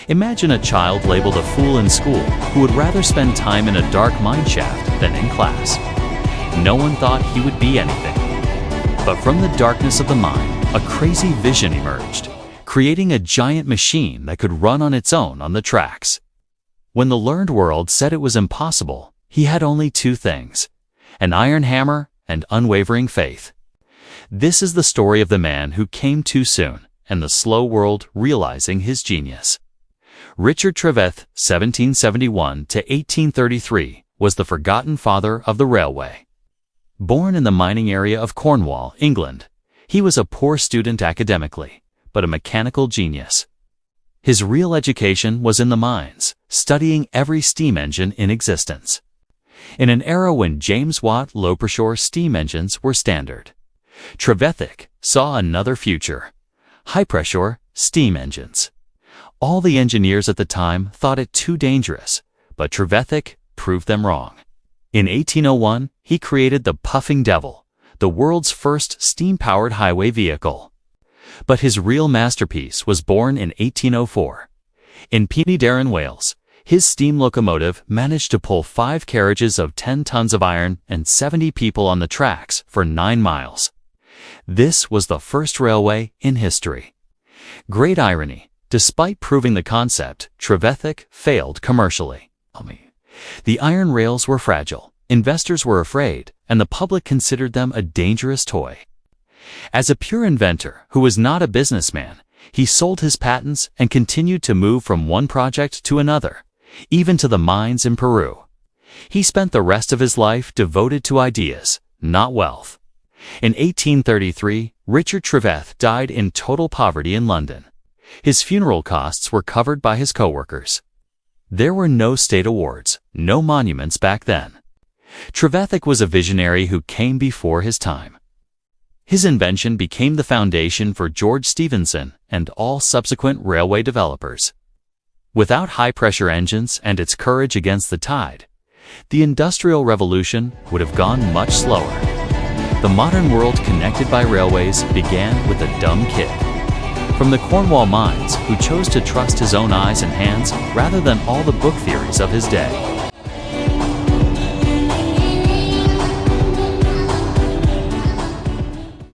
Imagine a child labeled a fool in school who would rather spend time in a dark mine shaft than in class. No one thought he would be anything. But from the darkness of the mine, a crazy vision emerged, creating a giant machine that could run on its own on the tracks. When the learned world said it was impossible, he had only two things: an iron hammer and unwavering faith. This is the story of the man who came too soon, and the slow world realizing his genius. Richard Trevithick, 1771 to 1833, was the forgotten father of the railway. Born in the mining area of Cornwall, England, he was a poor student academically, but a mechanical genius. His real education was in the mines, studying every steam engine in existence. In an era when James Watt low-pressure steam engines were standard, Trevithick saw another future: high-pressure steam engines. All the engineers at the time thought it too dangerous, but Trevithick proved them wrong. In 1801, he created the Puffing Devil, the world's first steam-powered highway vehicle. But his real masterpiece was born in 1804. In Penydarren, Wales, his steam locomotive managed to pull 5 carriages of 10 tons of iron and 70 people on the tracks for 9 miles. This was the first railway in history. Great irony. Despite proving the concept, Trevithick failed commercially. The iron rails were fragile, investors were afraid, and the public considered them a dangerous toy. As a pure inventor who was not a businessman, he sold his patents and continued to move from one project to another, even to the mines in Peru. He spent the rest of his life devoted to ideas, not wealth. In 1833, Richard Trevithick died in total poverty in London. His funeral costs were covered by his co-workers. There were no state awards, no monuments back then. Trevithick was a visionary who came before his time. His invention became the foundation for George Stephenson and all subsequent railway developers. Without high-pressure engines and its courage against the tide, the Industrial Revolution would have gone much slower. The modern world connected by railways began with a dumb kid from the Cornwall mines who chose to trust his own eyes and hands rather than all the book theories of his day.